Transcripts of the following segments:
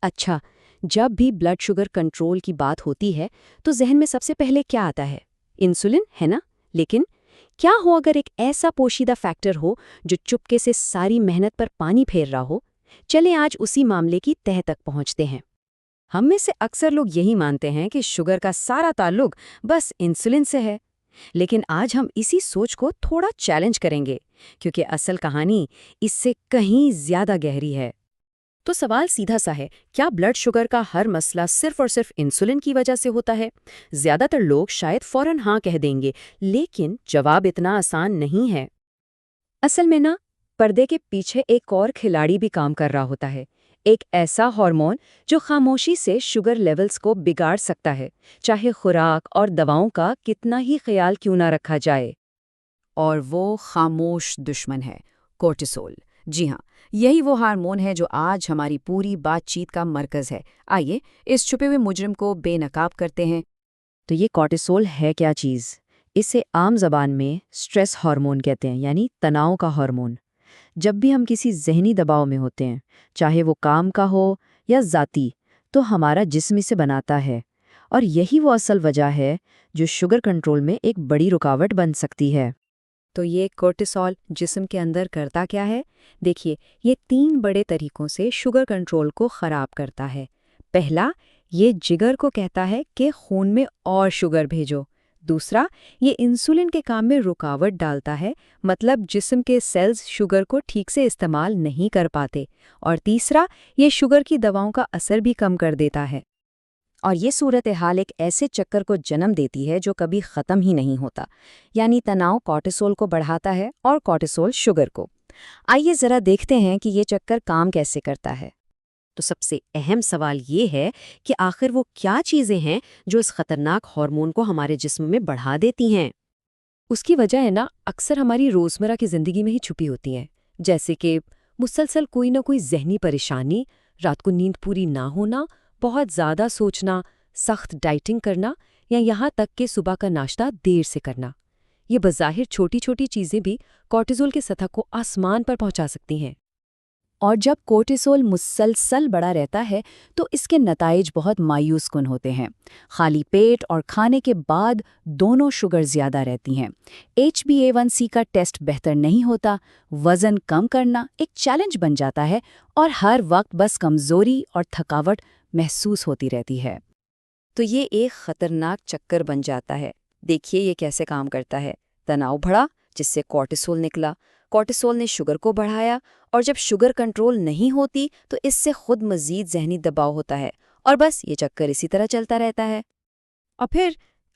اچھا، جب بھی بلڈ شوگر کنٹرول کی بات ہوتی ہے تو ذہن میں سب سے پہلے کیا آتا ہے؟ انسولن ہے نا؟ لیکن کیا ہو اگر ایک ایسا پوشیدہ فیکٹر ہو جو چپکے سے ساری محنت پر پانی پھیر رہا ہو؟ چلیں آج اسی معاملے کی تہہ تک پہنچتے ہیں۔ ہم میں سے اکثر لوگ یہی مانتے ہیں کہ شوگر کا سارا تعلق بس انسولن سے ہے، لیکن آج ہم اسی سوچ کو تھوڑا چیلنج کریں گے، کیونکہ اصل کہانی اس سے کہیں زیادہ گہری ہے۔ تو سوال سیدھا سا ہے، کیا بلڈ شوگر کا ہر مسئلہ صرف اور صرف انسولن کی وجہ سے ہوتا ہے؟ زیادہ تر لوگ شاید فوراً ہاں کہہ دیں گے، لیکن جواب اتنا آسان نہیں ہے۔ اصل میں پردے کے پیچھے ایک اور کھلاڑی بھی کام کر رہا ہوتا ہے، ایک ایسا ہارمون جو خاموشی سے شوگر لیولز کو بگاڑ سکتا ہے، چاہے خوراک اور دواؤں کا کتنا ہی خیال کیوں نہ رکھا جائے۔ اور وہ خاموش دشمن ہے کورٹیسول۔ جی ہاں، یہی وہ ہارمون ہے جو آج ہماری پوری بات چیت کا مرکز ہے۔ آئیے اس چھپے ہوئے مجرم کو بے نقاب کرتے ہیں۔ تو یہ کورٹیسول ہے کیا چیز؟ اسے عام زبان میں سٹریس ہارمون کہتے ہیں، یعنی تناؤ کا ہارمون۔ جب بھی ہم کسی ذہنی دباؤ میں ہوتے ہیں، چاہے وہ کام کا ہو یا ذاتی، تو ہمارا جسم اسے بناتا ہے، اور یہی وہ اصل وجہ ہے جو شوگر کنٹرول میں ایک بڑی رکاوٹ بن سکتی ہے۔ تو یہ کورٹیسول جسم کے اندر کرتا کیا ہے؟ دیکھیے، یہ 3 بڑے طریقوں سے شوگر کنٹرول کو خراب کرتا ہے۔ پہلا، یہ جگر کو کہتا ہے کہ خون میں اور شوگر بھیجو۔ دوسرا، یہ انسولن کے کام میں رکاوٹ ڈالتا ہے، مطلب جسم کے سیلز شوگر کو ٹھیک سے استعمال نہیں کر پاتے۔ اور تیسرا، یہ شوگر کی دواؤں کا اثر بھی کم کر دیتا ہے۔ اور یہ صورتحال ایک ایسے چکر کو جنم دیتی ہے جو کبھی ختم ہی نہیں ہوتا، یعنی تناؤ کورٹیسول کو بڑھاتا ہے اور کورٹیسول شوگر کو۔ آئیے ذرا دیکھتے ہیں کہ یہ چکر کام کیسے کرتا ہے۔ تو سب سے اہم سوال یہ ہے کہ آخر وہ کیا چیزیں ہیں جو اس خطرناک ہارمون کو ہمارے جسم میں بڑھا دیتی ہیں؟ اس کی وجہ اکثر ہماری روزمرہ کی زندگی میں ہی چھپی ہوتی ہیں، جیسے کہ مسلسل کوئی نہ کوئی ذہنی پریشانی، رات کو نیند پوری نہ ہونا، بہت زیادہ سوچنا، سخت ڈائٹنگ کرنا، یا یہاں تک کہ صبح کا ناشتہ دیر سے کرنا۔ یہ بظاہر چھوٹی چھوٹی چیزیں بھی کورٹیزول کی سطح کو آسمان پر پہنچا سکتی ہیں۔ اور جب کورٹیسول مسلسل بڑا رہتا ہے تو اس کے نتائج بہت مایوس کن ہوتے ہیں۔ خالی پیٹ اور کھانے کے بعد دونوں شوگر زیادہ رہتی ہیں، HbA1c کا ٹیسٹ بہتر نہیں ہوتا، وزن کم کرنا ایک چیلنج بن جاتا ہے، اور ہر وقت بس کمزوری اور تھکاوٹ محسوس ہوتی رہتی ہے۔ تو یہ ایک خطرناک چکر بن جاتا ہے۔ دیکھیے یہ کیسے کام کرتا ہے۔ تناؤ بڑھا، جس سے کورٹیسول نکلا، کورٹیسول نے شوگر کو بڑھایا، اور جب شوگر کنٹرول نہیں ہوتی تو اس سے خود مزید ذہنی دباؤ ہوتا ہے، اور بس یہ چکر اسی طرح چلتا رہتا ہے۔ اور پھر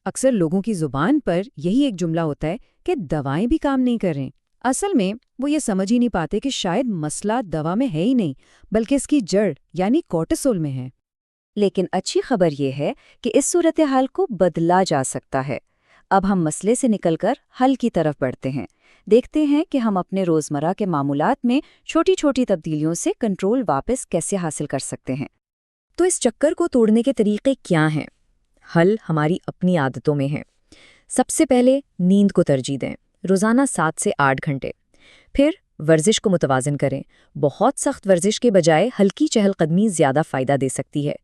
اکثر لوگوں کی زبان پر یہی ایک جملہ ہوتا ہے کہ دوائیں بھی کام نہیں کر رہیں۔ اصل میں وہ یہ سمجھ ہی نہیں پاتے کہ شاید مسئلہ دوا میں ہے ہی نہیں، بلکہ اس کی جڑ یعنی کورٹیسول میں ہے۔ لیکن اچھی خبر یہ ہے کہ اس صورتحال کو بدلا جا سکتا ہے۔ اب ہم مسئلے سے نکل کر حل کی طرف بڑھتے ہیں۔ دیکھتے ہیں کہ ہم اپنے روزمرہ کے معمولات میں چھوٹی چھوٹی تبدیلیوں سے کنٹرول واپس کیسے حاصل کر سکتے ہیں۔ تو اس چکر کو توڑنے کے طریقے کیا ہیں؟ حل ہماری اپنی عادتوں میں ہے۔ سب سے پہلے نیند کو ترجیح دیں، روزانہ 7 سے 8 گھنٹے۔ پھر ورزش کو متوازن کریں، بہت سخت ورزش کے بجائے ہلکی چہل قدمی زیادہ فائدہ دے سکتی ہے۔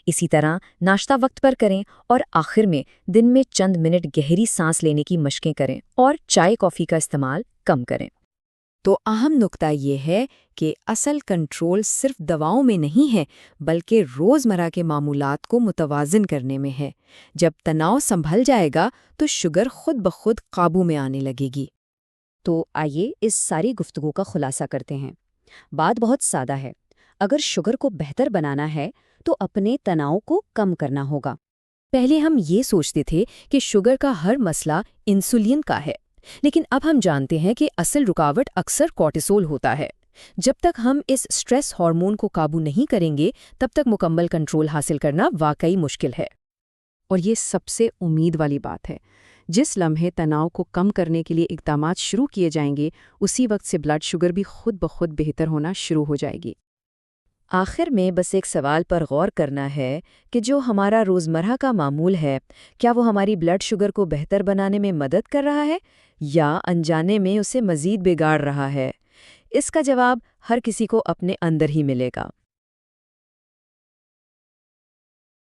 اسی طرح ناشتہ وقت پر کریں، اور آخر میں دن میں چند منٹ گہری سانس لینے کی مشقیں کریں، اور چائے کافی کا استعمال کم کریں۔ تو اہم نقطہ یہ ہے کہ اصل کنٹرول صرف دواؤں میں نہیں ہے، بلکہ روزمرہ کے معمولات کو متوازن کرنے میں ہے۔ جب تناؤ سنبھل جائے گا تو شوگر خود بخود قابو میں آنے لگے گی۔ تو آئیے اس ساری گفتگو کا خلاصہ کرتے ہیں۔ بات بہت سادہ ہے۔ اگر شوگر کو بہتر بنانا ہے تو اپنے تناؤ کو کم کرنا ہوگا۔ پہلے ہم یہ سوچتے تھے کہ شوگر کا ہر مسئلہ انسولین کا ہے، لیکن اب ہم جانتے ہیں کہ اصل رکاوٹ اکثر کورٹیسول ہوتا ہے۔ جب تک ہم اس سٹریس ہارمون کو قابو نہیں کریں گے، تب تک مکمل کنٹرول حاصل کرنا واقعی مشکل ہے۔ اور یہ سب سے امید والی بات ہے، جس لمحے تناؤ کو کم کرنے کے لیے اقدامات شروع کیے جائیں گے، اسی وقت سے بلڈ شوگر بھی خود بخود بہتر ہونا شروع ہو جائے گی۔ آخر میں بس ایک سوال پر غور کرنا ہے کہ جو ہمارا روزمرہ کا معمول ہے، کیا وہ ہماری بلڈ شوگر کو بہتر بنانے میں مدد کر رہا ہے یا انجانے میں اسے مزید بگاڑ رہا ہے؟ اس کا جواب ہر کسی کو اپنے اندر ہی ملے گا۔